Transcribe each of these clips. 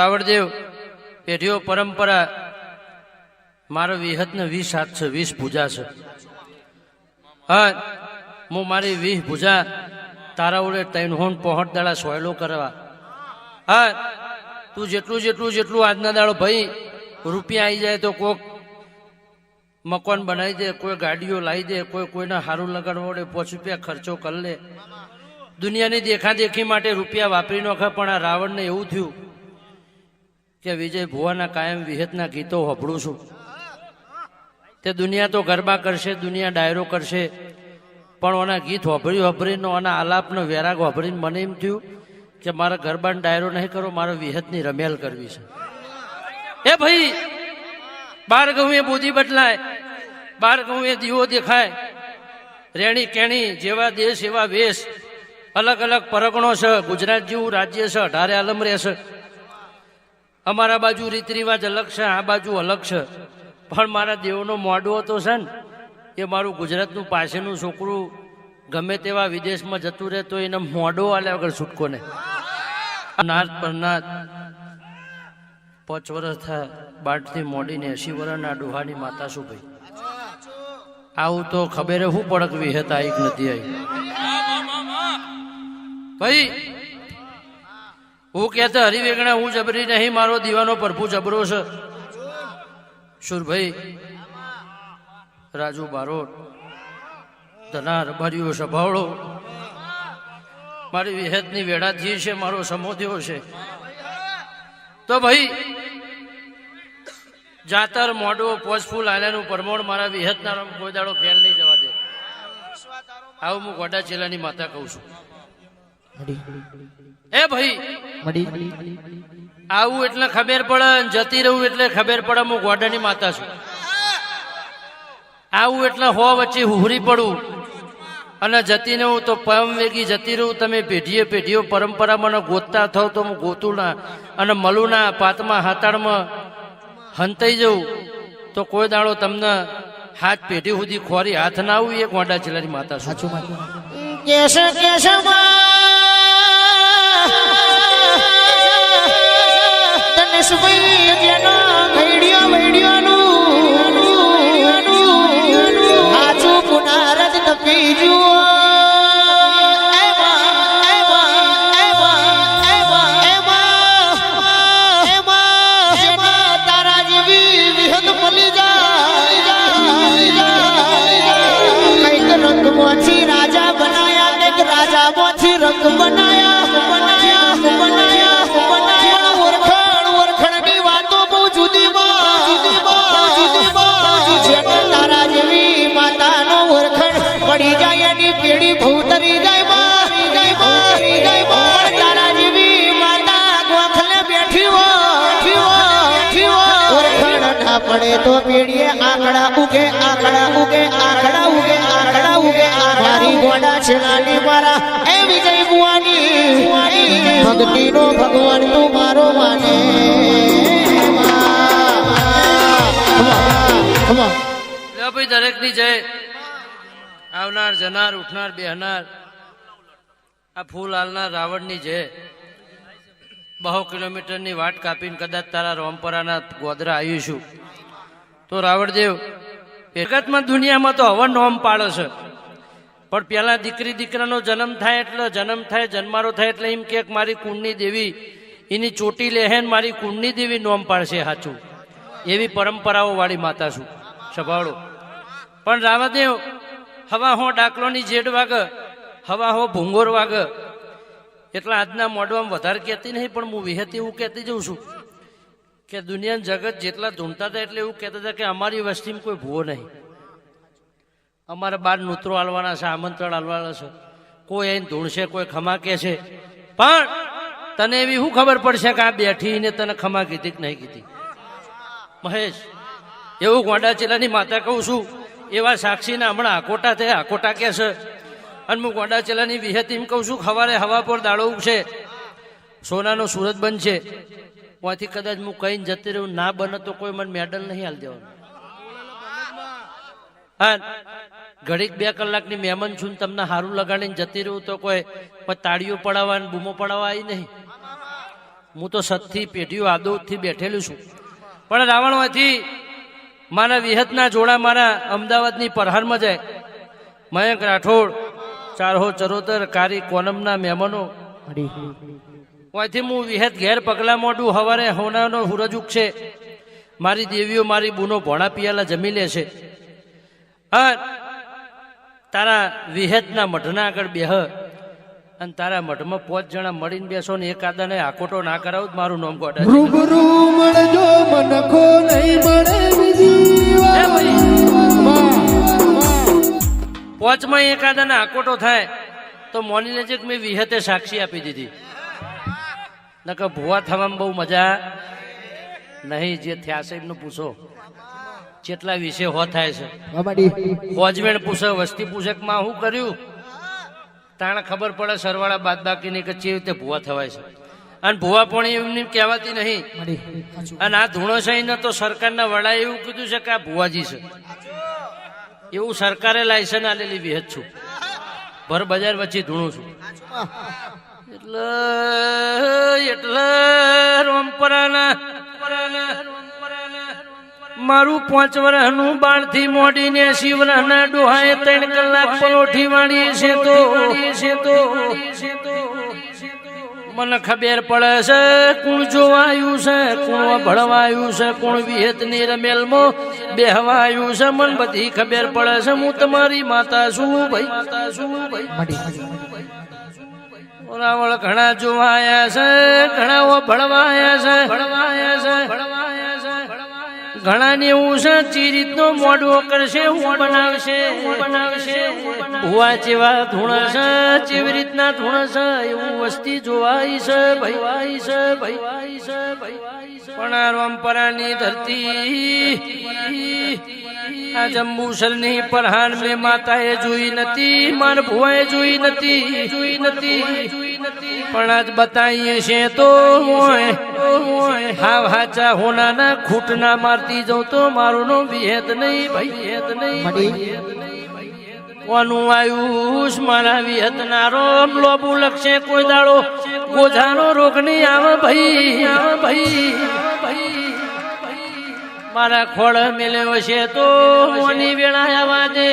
રાવણદેવ પેઢીઓ પરંપરા મારો વિહત ને 20 હાથ છે, 20 ભુજા છે. હા, હું મારી 20 ભુજા તારા ઉડે 365 દાડા સોયલો કરવા. હા, તું જેટલું જેટલું જેટલું આજના દાડો ભાઈ રૂપિયા આવી જાય તો કોક મકાન બનાવી દે, કોઈ ગાડીઓ લાવી દે, કોઈ કોઈને સારું લગાડવા દે, 5 રૂપિયા ખર્ચો કરી લે. દુનિયાની દેખાદેખી માટે રૂપિયા વાપરી નાખે. પણ આ રાવણને એવું થયું કે વિજય ભુવાના કાયમ વિહતના ગીતો હોભળું છું. તે દુનિયા તો ગરબા કરશે, દુનિયા ડાયરો કરશે, પણ ઓના ગીત હોભળીને ઓના આલાપનો વેરાગ હોભળીને મને એમ થયું કે મારા ગરબાનો ડાયરો નહીં કરો, મારે વિહતની રમેલ કરવી છે. એ ભાઈ, 12 ગઉએ બોધી બદલાય, 12 ગઉએ દીવો દેખાય, રેણી કેણી જેવા દેશ એવા વેશ, અલગ અલગ પરગણો છે. ગુજરાત જેવું રાજ્ય છે, 18 આલમ રહેશે. અમારા બાજુ રીત રિવાજ અલગ છે, આ બાજુ અલગ છે. પણ મારા દેવનો મોઢો તો છે ને, એ મારું ગુજરાતનું પાસેનું છોકરું ગમે તેવા વિદેશમાં જતું રહે તો એને મોઢો આલ્યા વગર છૂટકો ને. નાથ પરનાથ 5 વર્ષ થાય, 12 થી મોડીને 80 વર્ષના ડોહાની માતા શું ભાઈ? આવું તો ખબર શું પડક વિહત આવી નથી આવી ભાઈ. હું કહેતા હરિવેગણા હું જબરી નહીં, મારો દીવાનો પ્રભુ જબરો છે. સુરભાઈ રાજુ બારોટ ધનાર ભર્યો સભાવડો મારી વિહતની વેળાથી છે, મારો સમોધ્યો છે. તો ભાઈ જાતર મોઢો પોચફૂલ આલ્યાનું પરમોણ મારા વિહતના રમ કોઈ દાડો ફેલ નહીં જવા દે. આવું હું ગોડા ચેલાની માતા કહું છું. એ ભાઈ આવું એટલે ખબર પડે, જતી રહું એટલે ખબર પડે હું ગોડાની માતા છું. આવું એટલે હો વચ્ચે હુહરી પડું અને જતી રહું તો પરમ વેગી જતી રહું. તમે પેઢીએ પેઢીઓ પરંપરા મને ગોતતા થાવ તો હું ગોતું ના અને મળું ના, પાતમાં હાતાળમાં હંતાઈ જવું તો કોઈ દાડો તમને હાથ પેઢી સુધી ખોરી હાથ ના આવું. એ ગોડા ચેલાની માતા સાચું રાજા બનાયા, એક રાજા મોથી રંગ બનાયા બનાયા બનાયા બનાયા. ઓળખણની વાતો બહુ જુદી તારા જેવી માતાનો ઓળખણ પડી જાય, એની પેઢી ભૂતરી જાય. તારા જેવી માતા ગોખલે બેઠી ઓળખણ ના પડે તો પેઢીએ આંકડા ઉગે, આંકડા ઉગે, આંકડા ઉગે, આંકડા ઉગે. મારી ગોડા છેલાની મારા એ વિજય ભુવાની ભક્તિનો ભગવાન તું મારો માને. ભાઈ દરેક ની જય. આવનાર જનાર ઉઠનાર બેહનાર આ ફૂલ હાલનાર રાવણની જય. 100 કિલોમીટરની વાટ કાપીને કદાચ તારા રોમપરાના ગોદરા આવીશું તો રાવણદેવ જગતમાં દુનિયામાં તો હવન નોમ પાડે છે. પણ પેલા દીકરી દીકરાનો જન્મ થાય એટલે જન્મારો થાય એટલે એમ કે મારી કુંડની દેવી એની ચોટી લેહેન મારી કુંડની દેવી નોમ પાડશે. સાચું, એવી પરંપરાઓ વાળી માતા છું સભાળો. પણ રાવણદેવ હવા હો ડાકલોની જેડ વાગ, હવા હો ભૂંગોર વાગ એટલે આજના મોઢવામાં વધારે કહેતી નહીં, પણ હું વિહત એવું કહેતી જઉં છું કે દુનિયાના જગત જેટલા ધૂંઢતા હતા એટલે એવું કહેતા હતા કે અમારી વસ્તીમાં કોઈ ભૂવો નહીં, અમારે 12 નૂત્રો હાલવાના છે, આમંત્રણ હાલવાના છે. કોઈ અહીં ધૂણશે, કોઈ ખમા કહે છે. પણ તને એવી શું ખબર પડશે કે આ બેઠીને તને ખમા કીધી કે નહીં કીધી? મહેશ, એવું ગોડા ચેલાની માતા કહું છું. એવા સાક્ષીના હમણાં આકોટા થયા, આકોટા કહે છે. અને હું ગોડા ચેલાની વિહત એમ કહું છું, સવારે હવા પર દાડો ઉગશે, સોનાનો સુરત બનશે. ત્યાંથી કદાચ હું કહીને જતી રહું, ના બને તો કોઈ મને મેડલ નહીં હાલ દેવાનું. હા, ઘડીક 2 કલાકની મહેમાન છું, તમને સારું લગાડીને જતી રહું તો કોઈ તાળીઓ પડાવવા બૂમો પડાવવા આવી નહીં. હું તો સતથી પેઢીઓ આદોથી બેઠેલું છું, પણ રાવણમાંથી મારા વિહતના જોડા મારા અમદાવાદની પરહારમાં જાય. મયંક રાઠોડ, ચારહો ચરોતર, કારી કોનમના મહેમાનો, ત્યાંથી હું વિહત ઘેર પગલા મોઢું હવારે હોનાનો હુરજ ઉગશે. મારી દેવીઓ મારી બૂનો ભોણા પિયાલા જમી લે છે. તારા વિહતના મઢના આગળ બેહ અને તારા મઢમાં 5 જણા મળીને બેસો ને એક આદાને આકોટો ના કરાવું મારું નામ ગોડા. રૂબરૂ મળજો મનખો નહીં મળે બીજી વાર. 5માં એક આદાને આકોટો થાય તો મોની લેજે કે મેં વિહતે સાક્ષી આપી દીધી. નકર ભૂવા થવામાં બહુ મજા નહીં. જે થયા છે એમને પૂછો કેટલા વિશે હો થાય છે. ફોજવેણ પૂછે, વસ્તી પૂછે કે માં શું કર્યું, તાણે ખબર પડે સરવાળા બાદ બાકીની કે કેવી રીતે ભૂવા થવાય છે. અને ભૂવા પણ એમની કહેવાતી નહીં. અને આ ધૂણો છે તો સરકારના વડાએ એવું કીધું છે કે આ ભૂવાજી છે, એવું સરકારે લાયસન્સ આલેલી વિહત છું. ભર બજાર વચ્ચે ધૂણું છું. એટલે રોમપરાના મારું 5 વર્ષનું બાળથી મોડીને 80 વર્ષના ડોહાએ 3 કલાક પલોઠી વાળી છે તો મને ખબર પડે છે કોણ જોવાયું છે, કોણ ભળવાયું છે, કોણ વિહતની રમેલમાં બેહવાયું છે. મને બધી ખબર પડે છે. હું તમારી માતા છું ભાઈ. રાવળ ઘણા જોવાયા છે, ઘણા ભળવાયા છે. ઘણા ને એવું છે ચીરીતનો મોઢો કરશે હું બનાવશે. ભુવા જેવા ધૂણા છે, જેવી રીતના ધૂણા છે એવું વસ્તી જોવાય છે ભાઈ. પણ આ રોમપરાની ધરતી આ જંબુસરની પરહાન મેં માતાએ જોઈ નથી, માર ભુવાએ જોઈ નથી. પણ આજ બતાવીએ છે તો હાવ હાચા હોનાના ખૂટ ના મારતી જાઉં તો મારું નો વિહેત નહીં ભાઈ. કોનું આયુષ મારા વિહત ના રોમ લોબુ લક્ષે કોઈ દાડો ગોજાનો રોગ નહીં આવે ભાઈ. મારા ખોળ મેલ્યો છે તો મોની વેળા આવવા દે.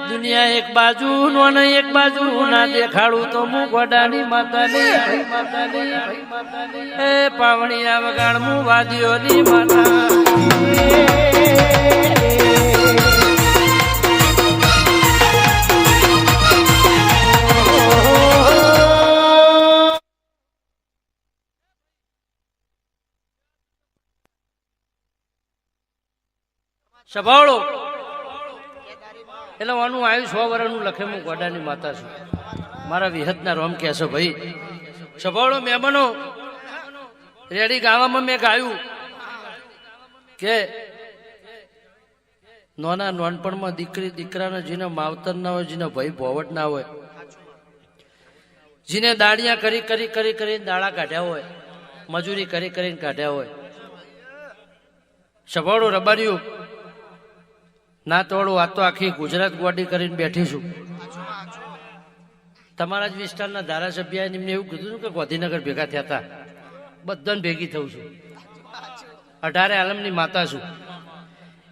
દુનિયા એક બાજુ નોને એક બાજુ ના દેખાડું તો હું ગોડાની માતા નહીં. એ પાવણીયા વગાડ હું વાદીઓની માતા. સભાળો એટલે આનું આવ્યું 100 વર્ષનું લખે હું ગોડાની માતા છું. મારા વિહતના રોમ કે છે ભાઈ. સભાળો મહેમાનો રેડી ગાવામાં મેં ગાયું કે નોના નોનપણમાં દીકરી દીકરાના જેને માવતર ના હોય, જેને ભાઈ ભોવટ ના હોય, જેને દાડિયા કરીને દાડા કાઢ્યા હોય, મજૂરી કરીને કાઢ્યા હોય. સભાળો રબાર્યું ના તોડું. આ તો આખી ગુજરાત ગોડી કરીને બેઠી છું. તમારા જ વિસ્તારના ધારાસભ્ય એમને એવું કીધું કે ગાંધીનગર ભેગા થયા હતા, બધાને ભેગી થઉં છું. 18 આલમની માતા છું.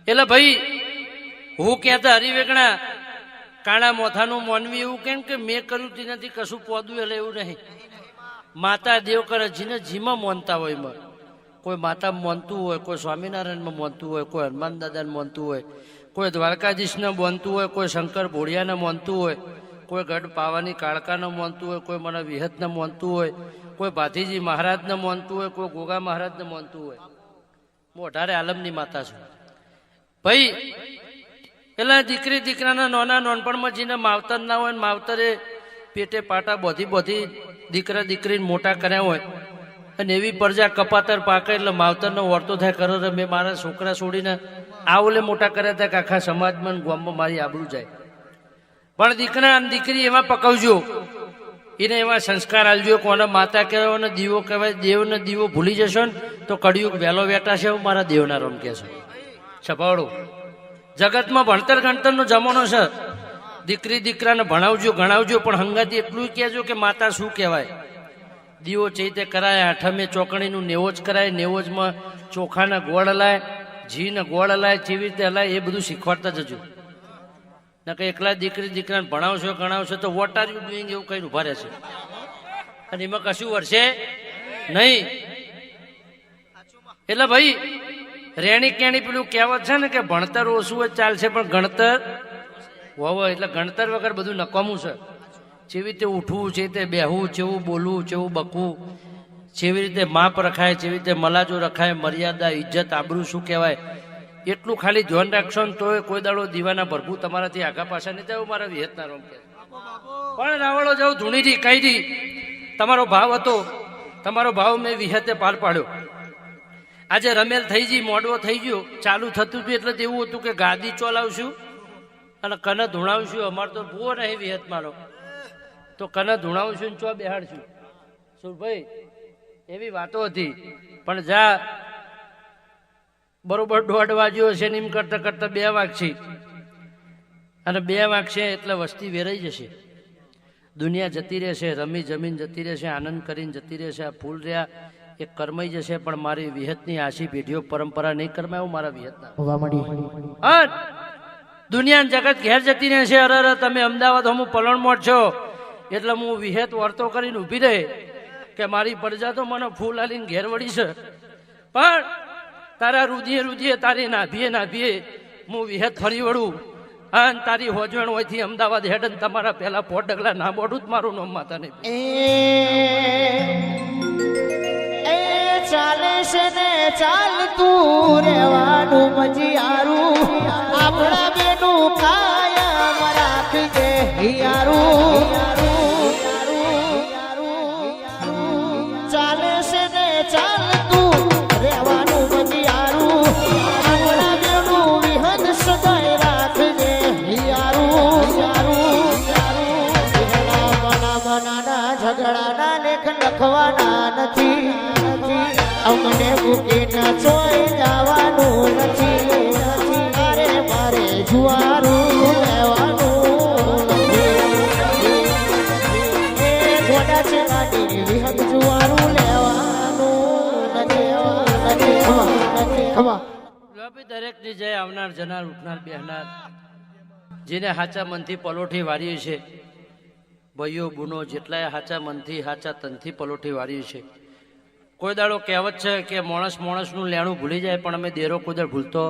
એટલે ભાઈ હું કહેતા હરિવેગણા કાળા મોથાનું મોનવી એવું કેમ કે મેં કર્યું તે નથી કશું પોદું. એટલે એવું નહીં. માતા દેવ કરે જીને જીમાં મોનતા હોય. એમાં કોઈ માતામાં મોનતું હોય, કોઈ સ્વામિનારાયણમાં મોનતું હોય, કોઈ હનુમાન દાદાને મોનતું હોય, કોઈ દ્વારકાધીશને મોનતું હોય, કોઈ શંકર ભોળિયાને મોનતું હોય, કોઈ ગઢ પાવાની કાળકાને મોનતું હોય, કોઈ મને વિહતને મોનતું હોય, કોઈ ભાતીજી મહારાજને મોનતું હોય, કોઈ ગોગા મહારાજને મોનતું હોય. હું 18 આલમની માતા છું ભાઈ. પેલા દીકરી દીકરાના નોના નોનપણમાં જેને માવતર ના હોય, માવતરે પેટે પાટા બોધી દીકરા દીકરીને મોટા કર્યા હોય અને એવી પ્રજા કપાતર પાકે એટલે માવતરનો વર્તો થાય કરો. મેં મારા છોકરા છોડીને આવલે મોટા કર્યા હતા કે આખા સમાજમાં ગામમાં મારી આબરૂ જાય. પણ દીકરા અને દીકરી એમાં પકવજો, એને એવા સંસ્કાર આલજો. કોને માતા કહેવાય અને દીવો કહેવાય. દેવને દીવો ભૂલી જશો ને તો કળિયુગ વહેલો વેટા છે એવું મારા દેવના રોમ કે છે. છપાવડો જગતમાં ભણતર ગણતરનો જમાનો છે. દીકરી દીકરાને ભણાવજો ગણાવજો, પણ હંગાથી એટલું કહેજો કે માતા શું કહેવાય. દીવો છે તે કરાય, આઠમે ચોકણીનું નેવોજ કરાય, નેવોજમાં ચોખાના ગોળ હલાય, ઘીને ગોળ હલાય, કેવી રીતે હલાય એ બધું શીખવાડતા જજો. કે એકલા દીકરાને ભણાવશો ગણાવશો તો વોટ આર યુ ડુઈંગ એવું કઈ ઉભા રહેશે અને એમાં કશું વર્ષે નહીં. એટલે ભાઈ રેણી કેણી પેલું કહેવત છે ને કે ભણતર ઓછું જ ચાલશે પણ ગણતર હોવો, એટલે ગણતર વગર બધું નકામું છે. જેવી રીતે ઉઠવું છે તે બેહવું, જેવું બોલવું, જેવું બકવું, જેવી રીતે માપ રખાય, જેવી રીતે મલાજો રખાય, મર્યાદા, ઇજ્જત, આબરૂ શું કહેવાય એટલું ખાલી ધ્યાન રાખશો ને તોય કોઈ દાડો દીવાના ભરભું તમારાથી આગા પાછા નહીં થાય. મારા વિહતના રોમ કે પણ રાવળો જવું ધૂણીથી કહી દી તમારો ભાવ હતો, તમારો ભાવ મેં વિહતે પાર પાડ્યો. આજે રમેલ થઈ ગઈ, મોડવો થઈ ગયો, ચાલુ થતું હતું એટલે એવું હતું કે ગાદી ચોલાવશું અને કને ધૂણાવશું. અમારે તો ભૂવો નહીં વિહત મારો, તો કને ધૂણાવશું ને ચો બેહાડશું. શું ભાઈ એવી વાતો હતી. પણ જા બરોબર 1:30 વાગ્યો છે ને એમ કરતા કરતા 2 વાગશે અને 2 વાગશે એટલે વસ્તી વેરાઈ જશે, દુનિયા જતી રહેશે, રમી જમીન જતી રહેશે, આનંદ કરીને જતી રહેશે. આ ફૂલ રહ્યા એ કરમાઈ જશે પણ મારી વિહતની આશી પેઢીઓ પરંપરા નહીં કરમાયું મારા વિહતના. દુનિયા જગત ઘેર જતી રહેશે. અરે તમે અમદાવાદ હું પલણમોટ છો એટલે હું વિહત વર્તો કરીને ઊભી રહે કે મારી પ્રજા તો મને ફૂલ આલીને ઘેર વળી છે, પણ તારા રુધિયે તારી નાભીએ હું વિહત ફરી વળું અને તારી હોજવણ હોયથી અમદાવાદ હેડ તમારા પહેલા 4 ડગલા ના બોડું જ મારું નામ માતા નહીં. ચાલે છે ને ચાલતું રેવાનું મજીયારું, આપણા બેનું કાયમ રાખજે હિયારું. ચાલે છે ને ચાલતું રેવાનું મજીયારું, આપણા બેનું વિહદ સદાય રાખજે હિયારું. બનાના ઝઘડાના લેખ લખવાના નથી, અમને મૂકીને ચોઈ જવાનું નથી. અરે મારે જુવારું લેવાનું ઘોડા છે ગાડી વિહત જુવારું લેવાનું નથી. દરેકની જય આવનાર જનાર ઉઠનાર બેહનાર જેને હાચા મનથી પલોઠી વારી છે, ભાઈઓ બુનો જેટલાય હાચા મનથી હાચા તનથી પલોઠી વારી છે. કોઈ દાડો કહેવત છે કે માણસનું લેણું ભૂલી જાય પણ અમે દેરો કોઈ દાડો ભૂલતો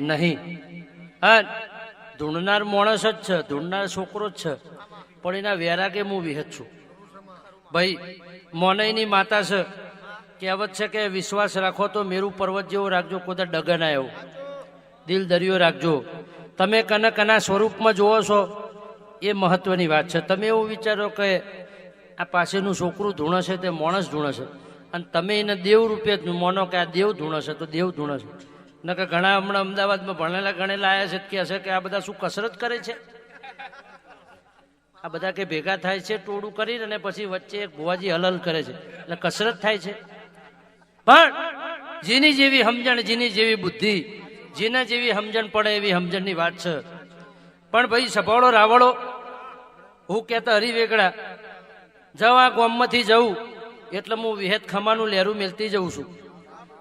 નહીં. હા, ધૂણનાર માણસ જ છે, ધૂણનાર છોકરો જ છે, પણ એના વેરાગે હું વિહત છું. ભાઈ મોનઈની માતા છે, કહેવત છે કે વિશ્વાસ રાખો તો મેરુ પર્વત જેવો રાખજો, કોઈ દાડો ડગે ના એવું, દિલ દરિયો રાખજો. તમે કના સ્વરૂપમાં જોવો છો એ મહત્વની વાત છે. તમે એવું વિચારો કે આ પાસેનું છોકરું ધૂણે છે તે માણસ ધૂણે છે અને તમે એને દેવ રૂપે જ માનો કે આ દેવ ધૂણે છે તો દેવ ધૂણે છે. ન કે ઘણા હમણાં અમદાવાદમાં ભણેલા ગણેલા આવ્યા છે કે હશે કે આ બધા શું કસરત કરે છે, આ બધા કે ભેગા થાય છે ટોળું કરીને અને પછી વચ્ચે એક ભુવાજી હલલ કરે છે એટલે કસરત થાય છે. પણ જેની જેવી સમજણ, જેની જેવી બુદ્ધિ, જેના જેવી સમજણ પડે એવી સમજણની વાત છે. પણ ભાઈ સભાળો રાવળો હું કહેતા હરિવેગડા જાઉં, આ ગામમાંથી જવું એટલે હું વિહત ખમાનું લહેરું મેલતી જઉં છું.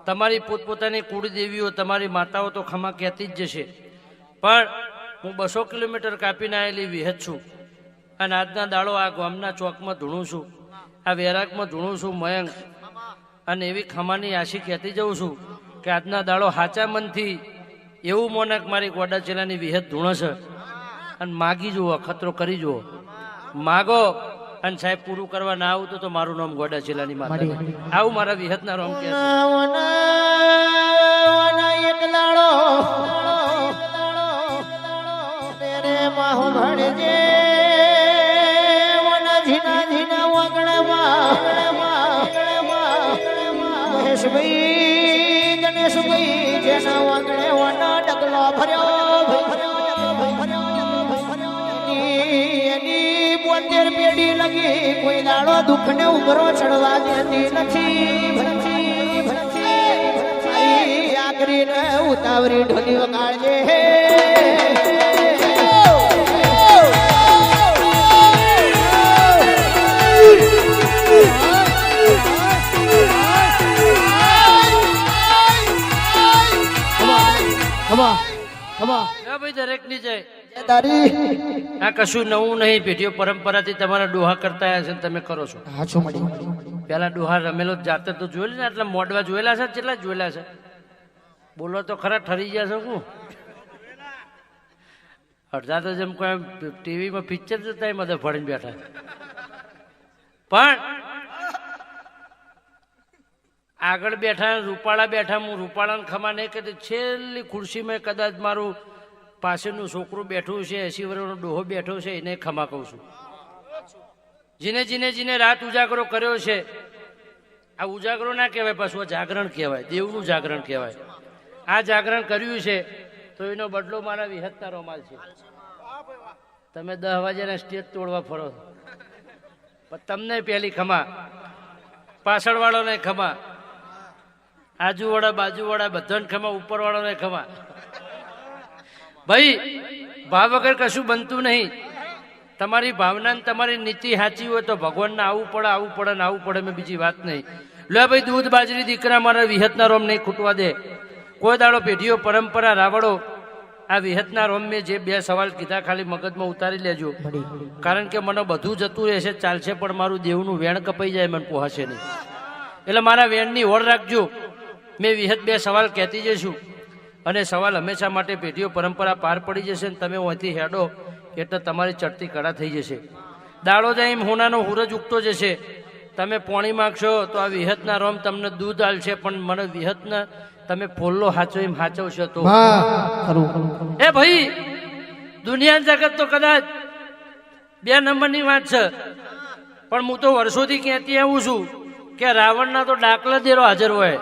તમારી પોતપોતાની કુળદેવીઓ, તમારી માતાઓ તો ખમા કહેતી જ જશે, પણ હું 200 કિલોમીટર કાપીને આવેલી વિહત છું અને આજના દાડો આ ગામના ચોકમાં ધૂણું છું, આ વેરાગમાં ધૂણું છું મયંક, અને એવી ખમાની આશી કહેતી જઉં છું કે આજના દાડો હાચા મનથી એવું મોનક મારી ગોડા જિલ્લાની વિહત ધૂણે છે અને માગી જુઓ, ખતરો કરી જુઓ, માગો અને સાહેબ પૂરું કરવા ના આવતું તો મારું નામ ગોડા જિલ્લાની માતા. આવું મારા વિહતના રોમ કે ગણેશભાઈ જેના વાંગણે વાના ડગલો ભર્યો એની 72 પેઢી લગી કોઈ દાડો દુઃખ ને ઉમરો ચડવા દેતી નથી. આકરીને ઉતાવરી ઢોલી વગાડજે ખમા લે ભાઈ દરેક ની જય. તારી આ કશું નવું નહીં, પેઢીઓ પરંપરાથી તમારા ડોહા કરતા આવ્યા છે ને તમે કરો છો. હાચો મળી પેલા ડોહા રમેલો જાતે તો જોયેલી ને, આટલા મોડવા જોયેલા છે, કેટલા જોયેલા છે? બોલો તો ખરા, ઠરી ગયા છો હું. અડધા તો જેમ કોઈ ટીવીમાં પિક્ચર જોતા એ મદદ ફળીને બેઠા. પણ આગળ બેઠા રૂપાળા બેઠા, હું રૂપાળાને ખમા નહીં કહેતી. છેલ્લી ખુરશીમાં કદાચ મારું પાસેનું છોકરું બેઠું છે, 80 વર્ષનો ડોહો બેઠો છે, એને ખમા કહું છું. જીને રાત ઉજાગરો કર્યો છે. આ ઉજાગરો ના કહેવાય, પાછું આ જાગરણ કહેવાય, દેવનું જાગરણ કહેવાય. આ જાગરણ કર્યું છે તો એનો બદલો મારા વિહતના રોમાલ છે. તમે 10 વાગ્યાના સ્ટેજ તોડવા ફરો, પણ તમને પહેલી ખમા, પાછળવાળોને ખમા, આજુવાળા બાજુવાળા બધાને ખમા, ઉપરવાળોને ખમા. ભાઈ ભાવ વગર કશું બનતું નહીં. તમારી ભાવના ને તમારી નીતિ સાચી હોય તો ભગવાનને આવવું પડે ને આવવું પડે, મેં બીજી વાત નહીં. લે ભાઈ દૂધ બાજરી દીકરા મારા વિહતના રોમ નહીં ખૂટવા દે. કોઈ દાડો પેઢીઓ પરંપરા રાવડો. આ વિહતના રોમ મેં જે 2 સવાલ કીધા ખાલી મગજમાં ઉતારી લેજો, કારણ કે મને બધું જતું રહેશે ચાલશે, પણ મારું દેવનું વેણ કપાઈ જાય મને પોહાશે નહીં. એટલે મારા વેણની ઓળ રાખજો. મેં વિહત 2 સવાલ કહેતી જઈશું, અને સવાલ હંમેશા માટે પેઢીઓ પરંપરા પાર પડી જશે ને તમે અહીંથી હેડો એટલે તમારી ચડતી કળા થઈ જશે. દાડો જાય એમ હોનાનો હુરજ ઉગતો જશે. તમે પોણી માગશો તો આ વિહતના રોમ તમને દૂધ આલશે, પણ મને વિહતના તમે ફોલ્લો હાચો એમ હાચવશો તો. એ ભાઈ દુનિયા જગત તો કદાચ 2 નંબરની વાત છે, પણ હું તો વર્ષોથી કહેતી આવું છું કે રાવણના તો ડાકલા દેરો હાજર હોય,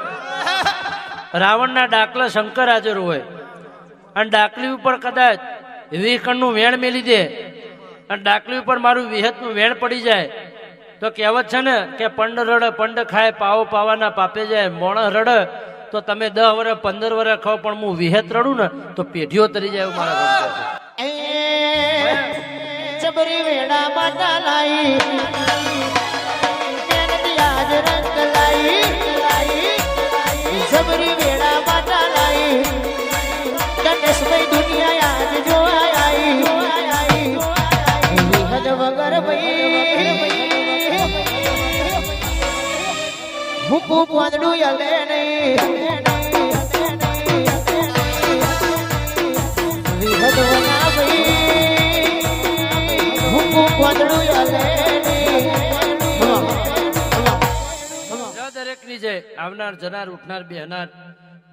રાવણના ડાકલા શંકર હાજર હોય, અને ડાકલી ઉપર કદાચ વિકણનું વેણ મેલી દે અને ડાકલી ઉપર મારું વિહતનું વેણ પડી જાય તો કહેવત છે ને કે પંડ રડ પંડ ખાય, પાવો પાવાના પાપે જાય. મોણસ રડ તો તમે 10 વર્ષ 15 વર્ષ ખાઓ, પણ હું વિહત રડું ને તો પેઢીઓ તરી જાય એવું મારા ઘર છે. જબરી વેડા માતા લાઈ, આજ રંગ લાઈ, જબરી વેડા માતા લાઈ, ગણેશભાઈ દુનિયા આજ જોવા આઈ, વિહત વગર ભાઈ હું પાંદડું યલે નહીં, વિહત વગર ભાઈ હું પાંદડું યલે નહીં. દરેકની જય. આવનાર જનાર ઉઠનાર બેહનાર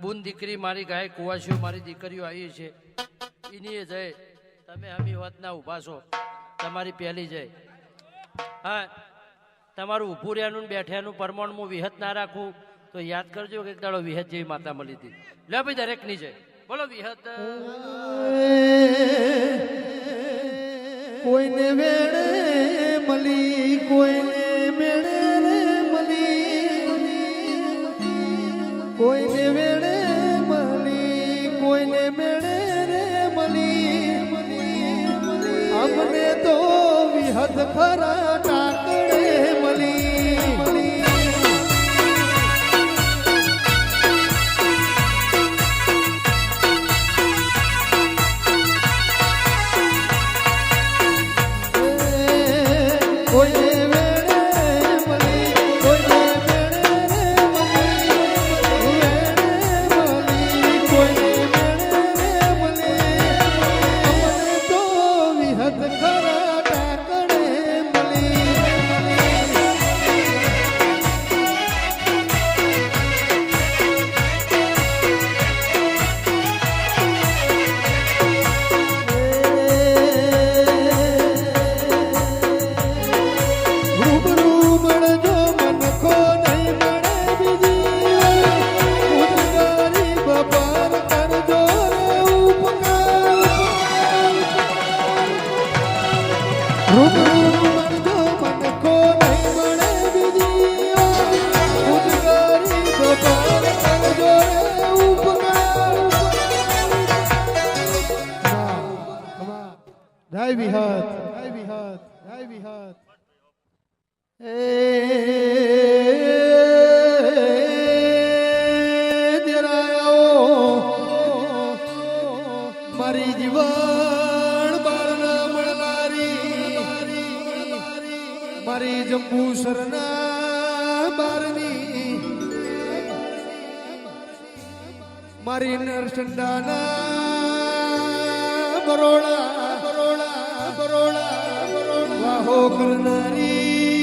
બુન દીકરી મારી ગાય કુવાસીઓ મારી દીકરીઓ આવી છે એની જય. તમે હમી હોતના ઊભા છો, તમારી પહેલી જય. હા, તમારું ઊભું રહેવાનું ને બેઠ્યાનું પરમાણ હું વિહત ના રાખું તો યાદ કરજો કે એક દાડો વિહત જેવી માતા મળી હતી. લે ભાઈ દરેકની જય. બોલો વિહત. કોઈને વેળે મળી, કોઈને મેળે રે મળી, કોઈને વેળે મળી, કોઈને મેળે રે મળી, અમને તો વિહત ખરા ટાકડે મળી. કોઈને વેળે મળી, કોઈને મેળે રે મળી, કોઈને મેળે રે મળી, અમને તો વિહત ખરા ટાકડે મળી. રૂબરૂ મળજો મનખો નહીં મળે બીજી, ઉદગારી બપાર કરજો રે ઉપકાર. રૂબરૂ મળજો મનખો નહીં મળે બીજી, ઉદગારી બપાર કરજો રે ઉપકાર. જય વિહત, જય વિહત, જય વિહત. અંબુસરના બારની મારી નરસંડાના બરોડા બરોડા બરોડા બરોડા વાહો કરનારી